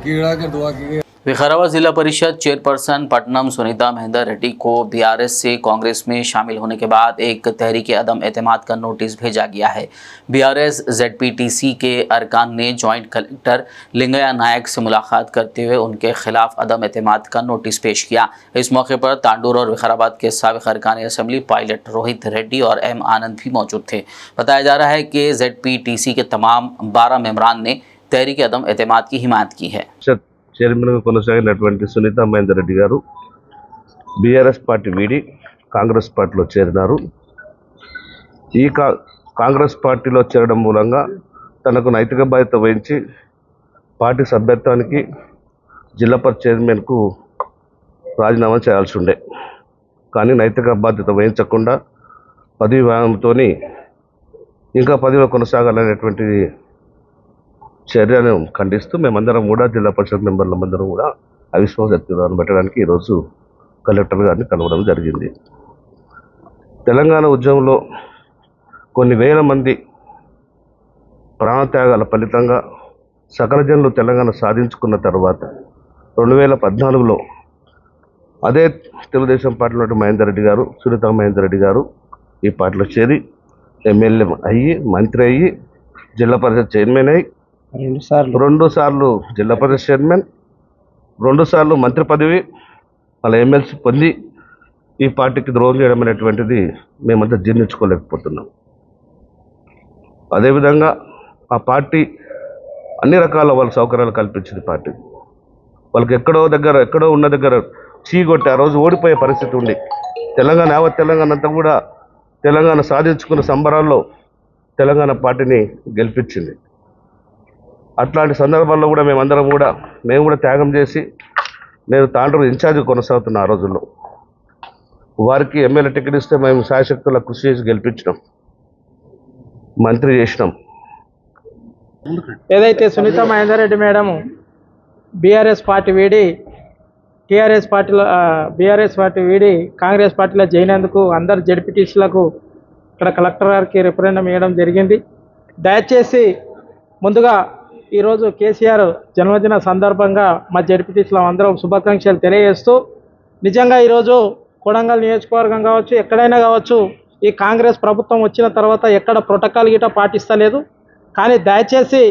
गिड़ा कर दुआ की गई। विकाराबाद जिला परिषद चेयरपर्सन पटनम सुनीता महेंद्र रेड्डी को BRS से कांग्रेस में शामिल होने के बाद एक तहरीक अदम एतमाद का नोटिस भेजा गया है। BRS ZPTC के अरकान ने जॉइंट कलेक्टर लिंगया नायक से मुलाकात करते हुए उनके खिलाफ अदम एतमाद का नोटिस पेश किया। इस मौके पर तांडूर और विकाराबाद के साबिक़ अरकान असम्बली पायलट रोहित रेड्डी और M आनंद भी मौजूद थे। बताया जा रहा है कि ZPTC के तमाम 12 मेंबरान ने तहरीक अदम एतमाद की हिमायत की है। చైర్మన్గా కొనసాగినటువంటి సునీత మహేందర్ రెడ్డి గారు BRS పార్టీ వీడి కాంగ్రెస్ పార్టీలో చేరినారు. ఈ కాంగ్రెస్ పార్టీలో చేరడం మూలంగా తనకు నైతిక బాధ్యత వహించి పార్టీ సభ్యత్వానికి జిల్లా పరిషత్ చైర్మన్కు రాజీనామా చేయాల్సి ఉండే. కానీ నైతిక బాధ్యత వహించకుండా పదవి వ్యాయంతో ఇంకా పదవిలో కొనసాగాలనేటువంటి చర్యను ఖండిస్తూ మేమందరం కూడా జిల్లా పరిషత్ మెంబర్లందరం కూడా అవిశ్వాస తీర్మానం పెట్టడానికి ఈరోజు కలెక్టర్ గారిని కలవడం జరిగింది. తెలంగాణ ఉద్యమంలో కొన్ని వేల మంది ప్రాణత్యాగాల ఫలితంగా సకల జనులు తెలంగాణ సాధించుకున్న తర్వాత 2014లో అదే తెలుగుదేశం పార్టీలో మహేందర్ రెడ్డి గారు, సునీతా మహేందర్ రెడ్డి గారు ఈ పార్టీలో చేరి ఎమ్మెల్యే అయ్యి, మంత్రి అయ్యి, జిల్లా పరిషత్ చైర్మన్ అయ్యి, 2 సార్లు జిల్లా పరిషత్ చైర్మన్, 2 సార్లు మంత్రి పదవి, అలా ఎమ్మెల్సీ పొంది ఈ పార్టీకి ద్రోహం చేయడం అనేటువంటిది మేమంతా జీర్ణించుకోలేకపోతున్నాం. అదేవిధంగా ఆ పార్టీ అన్ని రకాల వాళ్ళ సౌకర్యాలు కల్పించింది. పార్టీ వాళ్ళకి ఎక్కడో ఉన్న దగ్గర చీగొట్టి ఆ రోజు ఓడిపోయే పరిస్థితి ఉంది. తెలంగాణ అంతా కూడా తెలంగాణ సాధించుకున్న సంబరాల్లో తెలంగాణ పార్టీని గెలిపించింది. అట్లాంటి సందర్భాల్లో కూడా మేము కూడా త్యాగం చేసి నేను తాండూరు ఇన్ఛార్జ్ కొనసాగుతున్న ఆ రోజుల్లో వారికి ఎమ్మెల్యే టికెట్ ఇస్తే మేము శాయశక్తుల కృషి చేసి గెలిపించినాం, మంత్రి చేసినాం. ఏదైతే సునీతా మహేందర్ రెడ్డి మేడం బీఆర్ఎస్ పార్టీ వీడి కాంగ్రెస్ పార్టీలో చేరినందుకు అందరు జడ్పీటీసీలకు ఇక్కడ కలెక్టర్ గారికి రిఫరెండం ఇవ్వడం జరిగింది. దయచేసి ముందుగా ఈరోజు కేసీఆర్ జన్మదిన సందర్భంగా మా జడ్పీటీసీలో అందరం శుభాకాంక్షలు తెలియజేస్తూ, నిజంగా ఈరోజు కొడంగల్ నియోజకవర్గం కావచ్చు, ఎక్కడైనా కావచ్చు, ఈ కాంగ్రెస్ ప్రభుత్వం వచ్చిన తర్వాత ఎక్కడ ప్రోటోకాల్ గిట్ట పాటిస్తలేదు. కానీ దయచేసి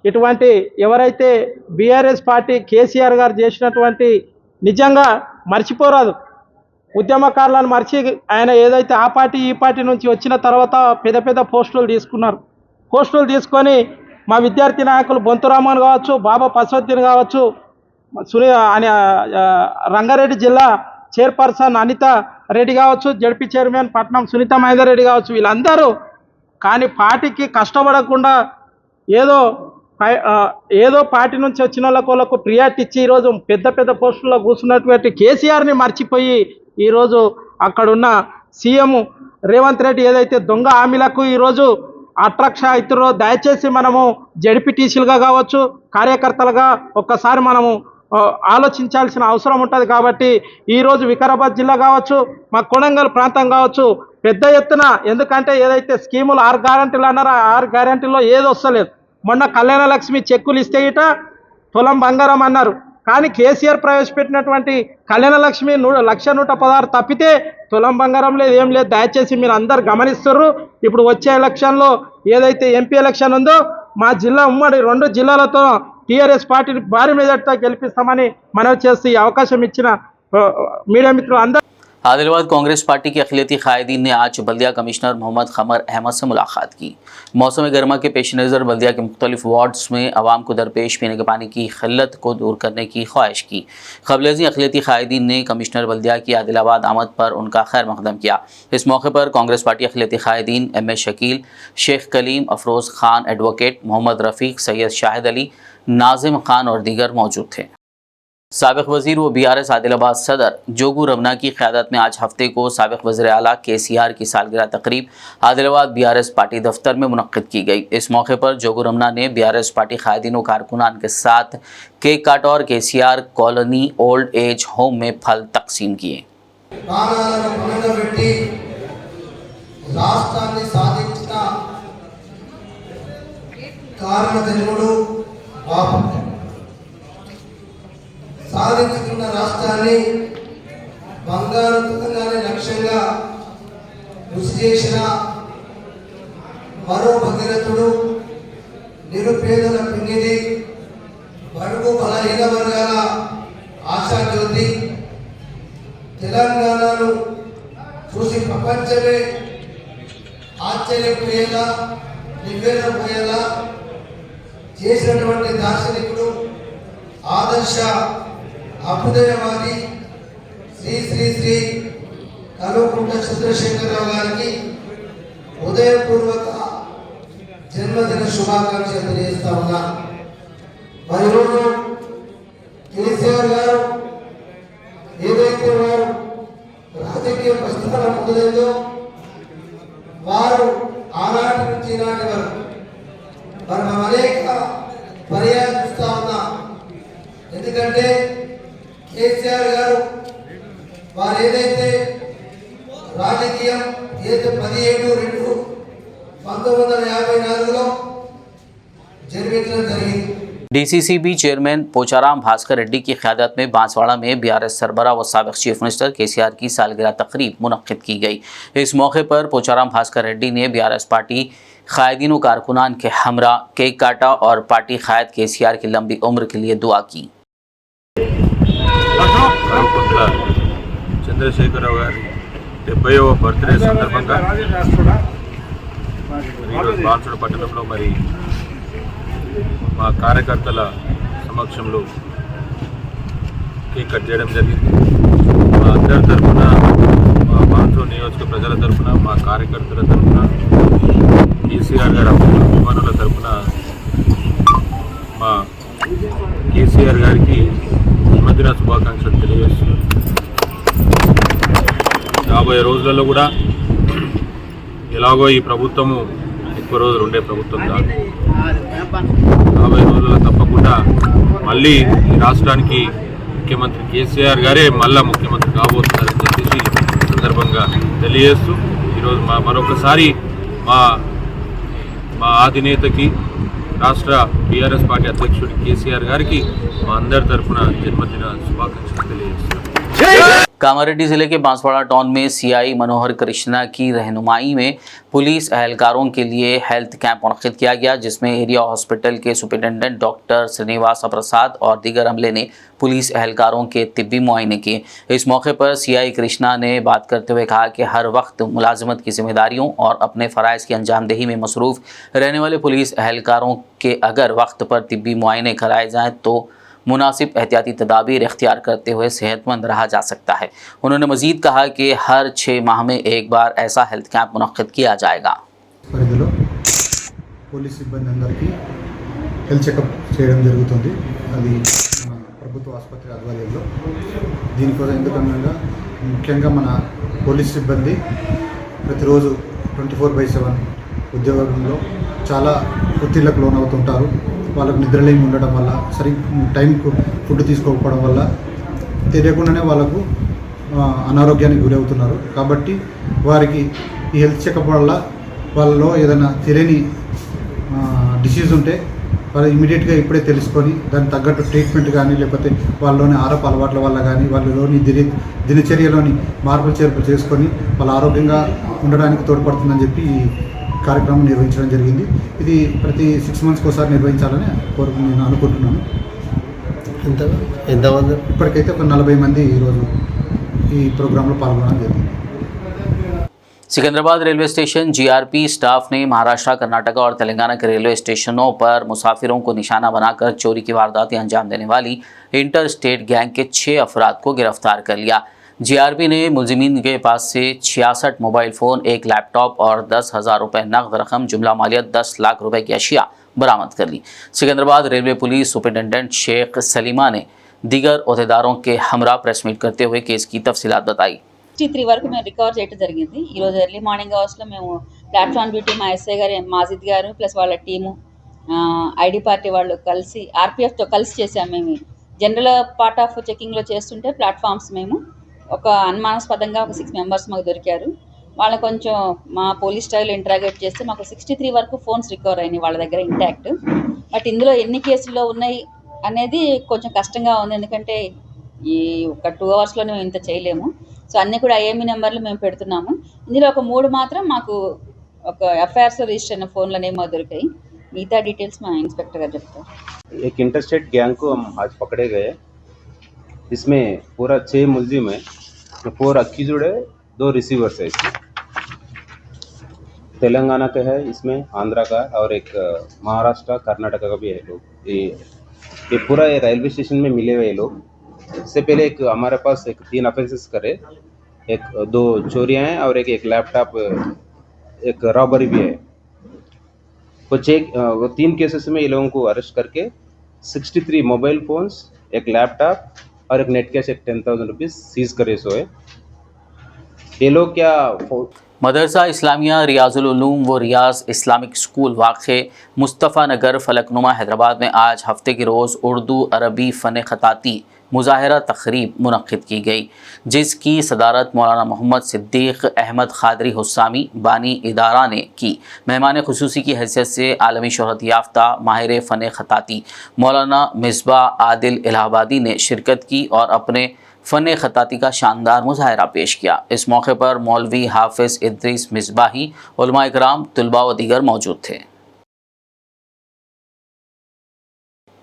ఇటువంటి ఎవరైతే బీఆర్ఎస్ పార్టీ కేసీఆర్ గారు చేసినటువంటి నిజంగా మర్చిపోరాదు. ఉద్యమకారులను మర్చి ఆయన ఏదైతే ఆ పార్టీ ఈ పార్టీ నుంచి వచ్చిన తర్వాత పెద్ద పోస్టులు తీసుకున్నారు. పోస్టులు తీసుకొని మా విద్యార్థి నాయకులు బొంతురామన్ కావచ్చు, బాబా పశువద్దీన్ కావచ్చు, రంగారెడ్డి జిల్లా చైర్పర్సన్ అనిత రెడ్డి కావచ్చు, జడ్పీ చైర్మన్ పట్నం సునీతా మహేందర్ రెడ్డి కావచ్చు, వీళ్ళందరూ కానీ పార్టీకి కష్టపడకుండా ఏదో పార్టీ నుంచి వచ్చిన వాళ్ళకు ప్రియారిటీ ఇచ్చి ఈరోజు పెద్ద పోస్టుల్లో కూర్చున్నటువంటి కేసీఆర్ని మర్చిపోయి ఈరోజు అక్కడున్న సీఎం రేవంత్ రెడ్డి ఏదైతే దొంగ హామీలకు ఈరోజు అట్రాక్షన్ అవుతారో, దయచేసి మనము జడ్పీటీసీలుగా కావచ్చు, కార్యకర్తలుగా ఒక్కసారి మనము ఆలోచించాల్సిన అవసరం ఉంటుంది. కాబట్టి ఈరోజు వికారాబాద్ జిల్లా కావచ్చు, మా కొడంగల్ ప్రాంతం కావచ్చు, పెద్ద ఎత్తున, ఎందుకంటే ఏదైతే స్కీములు 6 గ్యారంటీలు అన్నారో 6 గ్యారంటీల్లో ఏది వస్తలేదు. మొన్న కళ్యాణ లక్ష్మి చెక్కులు ఇస్తే ఇట తులం బంగారం అన్నారు. కానీ కేసీఆర్ ప్రవేశపెట్టినటువంటి కళ్యాణ లక్ష్మి 1,116 తప్పితే తులం బంగారం లేదు, ఏం లేదు. దయచేసి మీరు అందరు గమనిస్తున్నారు. ఇప్పుడు వచ్చే ఎలక్షన్లో ఏదైతే ఎంపీ ఎలక్షన్ ఉందో మా జిల్లా ఉమ్మడి 2 జిల్లాలతో టీఆర్ఎస్ పార్టీని భారీ మెజార్టీతో గెలిపిస్తామని మనవి చేస్తూ ఈ అవకాశం ఇచ్చిన మీడియా మిత్రులు అందరూ. आदिलाबाद कांग्रेस पार्टी के अखिलती कायदीन ने आज बल्दिया कमिश्नर मोहम्मद खमर अहमद से मुलाकात की। मौसम गर्मा के पेश नज़र बल्दिया के मुख्तलिफ वार्ड्स में आवाम को दरपेश पीने के पानी की किल्लत को दूर करने की ख्वाहिश की। क़ब्ल-ए-ज़ी अखिलती कायदीन ने कमिश्नर बल्दिया की आदिलाबाद आमद पर उनका खैर मकदम किया। इस मौके पर कांग्रेस पार्टी अखिलती कायदीन M.A. शकील, शेख कलीम, अफरोज़ खान एडवोकेट, मोहम्मद रफ़ीक, सैयद शाहिद अली, नाजिम खान और दीगर मौजूद थे। साबिक़ वज़ीर व BRS आदिलाबाद सदर जोगू रमना की क़यादत में आज हफ्ते को साबिक़ वज़ीर आला KCR की सालगिरह तकरीब आदिलाबाद BRS पार्टी दफ्तर में मुनक़्क़िद की गई। इस मौके पर जोगू रमना ने BRS पार्टी क़ायदीन व कारकुनान के साथ केक काट और KCR colony old age home में फल तकसीम किए। సాధించుకున్న రాష్ట్రాన్ని బంగారు తెలంగాణ లక్ష్యంగా కృషి చేసిన మరో భగీరథుడు, నిరుపేదల పిన్నిధి, బడుగు బలహీన వర్గాల ఆశాజ్యోతి, తెలంగాణను చూసి ప్రపంచమే ఆశ్చర్యపోయేలా, నివ్వెరపోయేలా చేసినటువంటి దార్శనికుడు, ఆదర్శ అభ్యుదయవాది శ్రీ శ్రీ శ్రీ కల్వకుంట్ల చంద్రశేఖరరావు గారికి హృదయపూర్వక జన్మదిన శుభాకాంక్షలు తెలియజేస్తా ఉన్నా. మరి ఈరోజు కేసీఆర్ గారు ఏదైతే వారు రాజకీయ ప్రస్థానం మొదలైందో వారు ఆనాటి నుంచి ఈనాటి వరకు మనం అనేక పర్యాలు చూస్తా ఉన్నాం. ఎందుకంటే కేసీఆర్ గారు వారు ఏదైతే రాజకీయం 17-2 1954లో జరిపించడం జరిగింది. डीसीसीबी चेयरमैन पोचाराम भास्कर रेड्डी की क़यादत में बांसवाड़ा में बीआरएस सरबरा व साबिक़ चीफ मिनिस्टर केसीआर की सालगिरह तकरीब मुनक़्क़िद की गई। इस मौके पर पोचाराम भास्कर रेड्डी ने बीआरएस पार्टी क़ायदीन व कारकुनान के हमरा केक काटा और पार्टी क़ायद केसीआर की लंबी उम्र के लिए दुआ की। చంద్రశేఖరరావు గారి 70వ బర్త్డే సందర్భంగా ఈరోజు బాన్సువాడ పట్టణంలో మరి మా కార్యకర్తల సమక్షంలో కేక్ కట్ చేయడం జరిగింది. మా అందరి తరఫున, మా బాన్సువాడ నియోజక ప్రజల తరఫున, మా కార్యకర్తల తరఫున, కేసీఆర్ గారి అభిమానుల తరఫున మా కేసీఆర్ గారికి జన్మదిన శుభాకాంక్షలు తెలియజేస్తున్నాను. రాబోయే రోజులలో కూడా ఎలాగో ఈ ప్రభుత్వము ఎక్కువ రోజులు ఉండే ప్రభుత్వం కాదు. రాబోయే రోజుల్లో తప్పకుండా మళ్ళీ ఈ రాష్ట్రానికి ముఖ్యమంత్రి కేసీఆర్ గారే మళ్ళా ముఖ్యమంత్రి కాబోతున్నారని చెప్పేసి సందర్భంగా తెలియజేస్తూ ఈరోజు మరొకసారి మా అధినేతకి, రాష్ట్ర బీఆర్ఎస్ పార్టీ అధ్యక్షుడు కేసీఆర్ గారికి మా అందరి తరఫున జన్మదిన శుభాకాంక్షలు తెలియజేస్తున్నాను. कामारेड्डी जिले के बांसवाड़ा टाउन में सीआई मनोहर कृष्णा की रहनुमाई में पुलिस एहलकारों के लिए हेल्थ कैंप मुनक़्क़िद किया गया, जिसमें एरिया हॉस्पिटल के सुपरिटेंडेंट डॉक्टर श्रीनिवास प्रसाद और दीगर अमले ने पुलिस एहलकारों के तिब्बी मुआयने किए। इस मौके पर सीआई कृष्णा ने बात करते हुए कहा कि हर वक्त मुलाजमत की जिम्मेदारियों और अपने फ़राइज़ की अंजामदही में मसरूफ़ रहने वाले पुलिस एहलकारों के अगर वक्त पर तिब्बी मुआयने कराए जाएँ तो मुनासिब एहतियाती तदाबीर इख्तियार करते हुए सेहतमंद रहा जा सकता है। उन्होंने मज़ीद कहा कि हर 6 माह में एक बार ऐसा हेल्थ कैंप मुनक़्क़िद किया जाएगा। పరిధిలో పోలీస్ సిబ్బంది అందరికీ హెల్త్ చెకప్ చేయడం జరుగుతుంది. అది మన ప్రభుత్వ ఆసుపత్రి ఆధ్వర్యంలో. దీనికోసం ఎందుకనగా ముఖ్యంగా మన పోలీస్ సిబ్బంది ప్రతిరోజు 24/7 ఉద్యోగంలో చాలా ఒత్తిళ్లకు లోనవుతుంటారు. వాళ్ళకు నిద్రలేమి ఉండడం వల్ల, టైంకు ఫుడ్ తీసుకోకపోవడం వల్ల తెలియకుండానే వాళ్ళకు అనారోగ్యానికి గురవుతున్నారు. కాబట్టి వారికి ఈ హెల్త్ చెకప్ వల్ల వాళ్ళలో ఏదైనా తెలియని డిసీజ్ ఉంటే వాళ్ళు ఇమీడియట్గా ఇప్పుడే తెలుసుకొని దానికి తగ్గట్టు ట్రీట్మెంట్ కానీ, లేకపోతే వాళ్ళలోని ఆహారపు అలవాట్ల వల్ల కానీ, వాళ్ళలోని దినచర్యలోని మార్పులు చేర్పులు చేసుకొని వాళ్ళ ఆరోగ్యంగా ఉండడానికి తోడ్పడుతుందని చెప్పి ఈ కార్యక్రమం నిర్వహించడం జరిగింది. ఇది ప్రతి 6 మంత్స్కి ఒకసారి నిర్వహించాలని నేను అనుకుంటున్నాను. ఎంతమంది? ఇప్పటికైతే ఒక 40 మంది ఈరోజు ఈ ప్రోగ్రాంలో పాల్గొనడం జరిగింది. Secunderabad railway station GRP staff ने महाराष्ट्र, कर्नाटक और तेलंगाना के रेलवे स्टेशनों पर मुसाफिरों को निशाना बनाकर चोरी की वारदातें अंजाम देने वाली इंटर स्टेट गैंग के 6 अफराद को गिरफ्तार कर लिया। जीआरपी ने मुलजिमीन के पास से 66 मोबाइल फ़ोन, 1 लैपटॉप और 10,000 रुपये नकद रकम, जुमला मालियत 10 लाख रुपए की अशिया बरामद कर ली। Secunderabad railway police superintendent Sheikh Saleema ने दीगर अहदेदारों के हमरा प्रेस मीट करते हुए केस की तफसीलात बताई। 63 వరకు మేము రికవర్ చేయడం జరిగింది. ఈరోజు ఎర్లీ మార్నింగ్ అవర్స్లో మేము ప్లాట్ఫామ్ డ్యూటీ మా ఎస్ఐ గారు, మాజిద్ గారు ప్లస్ వాళ్ళ టీము, ఐడి పార్టీ వాళ్ళు కలిసి ఆర్పిఎఫ్తో కలిసి చేసాము. మేము జనరల్ పార్ట్ ఆఫ్ చెకింగ్లో చేస్తుంటే ప్లాట్ఫామ్స్ మేము ఒక అనుమానాస్పదంగా ఒక 6 మెంబర్స్ మాకు దొరికారు. వాళ్ళని కొంచెం మా పోలీస్ స్టైల్ ఇంటరాగేట్ చేస్తే మాకు 63 వరకు ఫోన్స్ రికవర్ అయినాయి వాళ్ళ దగ్గర ఇంటాక్ట్. బట్ ఇందులో ఎన్ని కేసుల్లో ఉన్నాయి అనేది కొంచెం కష్టంగా ఉంది, ఎందుకంటే ఈ ఒక 2 అవర్స్లోనే మేము ఇంత చేయలేము. సో అన్నీ కూడా ఐఎంఈ నెంబర్లు మేము పెడుతున్నాము. ఇందులో ఒక 3 మాత్రం మాకు ఒక ఎఫ్ఐఆర్స్ రిజిస్టర్ అయిన ఫోన్లనే మాకు దొరికాయి. మిగతా డీటెయిల్స్ మా ఇన్స్పెక్టర్ గారు చెప్తారు. एक इंटरस्टेट गैंग को हम आज पकड़े गए. इसमें पूरा 6 मुलजिम है, 4 अक्यूज्ड है, 2 रिसीवर्स है. इसमें तेलंगाना का है, इसमें आंध्रा का और एक महाराष्ट्र, कर्नाटका का भी है लोग. ये पूरा ये रेलवे स्टेशन में मिले हुए लोग. इससे पहले एक हमारे पास 3 ऑफेंसेस करे, 2 चोरियां हैं और एक लैपटॉप, एक रॉबरी भी है. वो 3 केसेस में ये लोगों को अरेस्ट करके 63 मोबाइल फोन्स, 1 लैपटॉप और एक नेट कैश 10,000 रुपीज़ सीज करे सो है. ये लोग क्या मदरसा इस्लामिया रियाजुल उलूम व रियाज इस्लामिक स्कूल वाक़े मुस्तफ़ा नगर फलकनुमा हैदराबाद में आज हफ्ते के रोज़ उर्दू, अरबी, फ़न ख़ताती मुजाहिरा तकरीब मुनक्किद की गई, जिसकी सदारत मौलाना मोहम्मद सिद्दीक अहमद खादरी हुस्सामी बानी इदारा ने की। मेहमान खुसूसी की हैसियत से आलमी शोहरत याफ्ता माहिर फ़न ख़ताती मौलाना मिसबाह आदिल इलाहाबादी ने शिरकत की और अपने फ़न ख़ताती का शानदार मुजाहिरा पेश किया। इस मौके पर मौलवी हाफिज़ इद्रीस मिसबाही, उलमा इकराम, तुलबा व दीगर मौजूद थे।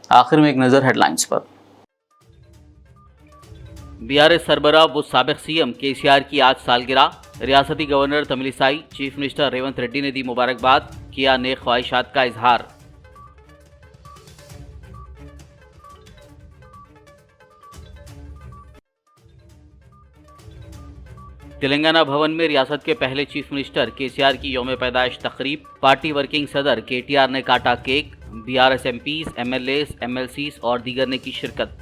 आखिर में एक नज़र हेडलाइंस पर। बीआरएस सरबराह व साबिक़ सीएम केसीआर की आज सालगिरह। रियासती governor Tamilisai chief minister Revanth Reddy ने दी मुबारकबाद, किया नेक ख्वाहिशात का इजहार। तेलंगाना भवन में रियासत के पहले चीफ मिनिस्टर केसीआर की यौम पैदाइश तकरीब। पार्टी वर्किंग सदर केटीआर ने काटा cake. BRS MPs, MLAs, MLCs और दीगर ने की शिरकत।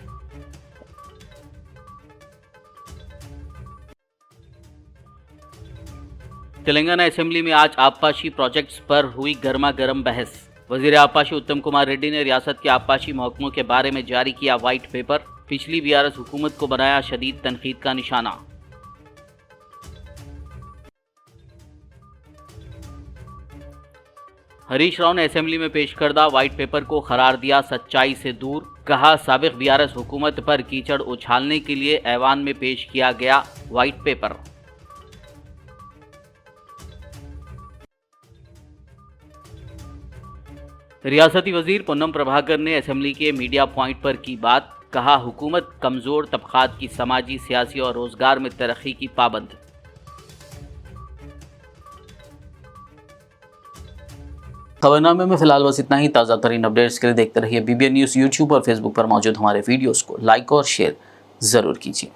तेलंगाना असेंबली में आज आबपाशी प्रोजेक्ट्स पर हुई गर्मा गर्म बहस। वजीर आबपाशी उत्तम कुमार रेड्डी ने रियासत के आबपाशी महकमों के बारे में जारी किया व्हाइट पेपर। पिछली बीआरएस हुकूमत को बनाया शदीद तनकीद का निशाना। हरीश राव ने असेंबली में पेश करदा व्हाइट पेपर को करार दिया सच्चाई से दूर। कहा, साबिक़ बीआरएस हुकूमत पर कीचड़ उछालने के लिए ऐवान में पेश किया गया व्हाइट पेपर। रियासती वजीर पोन्नम प्रभाकर ने असेंबली के मीडिया पॉइंट पर की बात। कहा, हुकूमत कमजोर तबकात की समाजी, सियासी और रोजगार में तरक्की की पाबंद। खबरनामे में फिलहाल बस इतना ही। ताज़ा तरीन अपडेट्स के लिए देखते रहिए BBN न्यूज़। यूट्यूब और फेसबुक पर मौजूद हमारे वीडियोस को लाइक और शेयर ज़रूर कीजिए।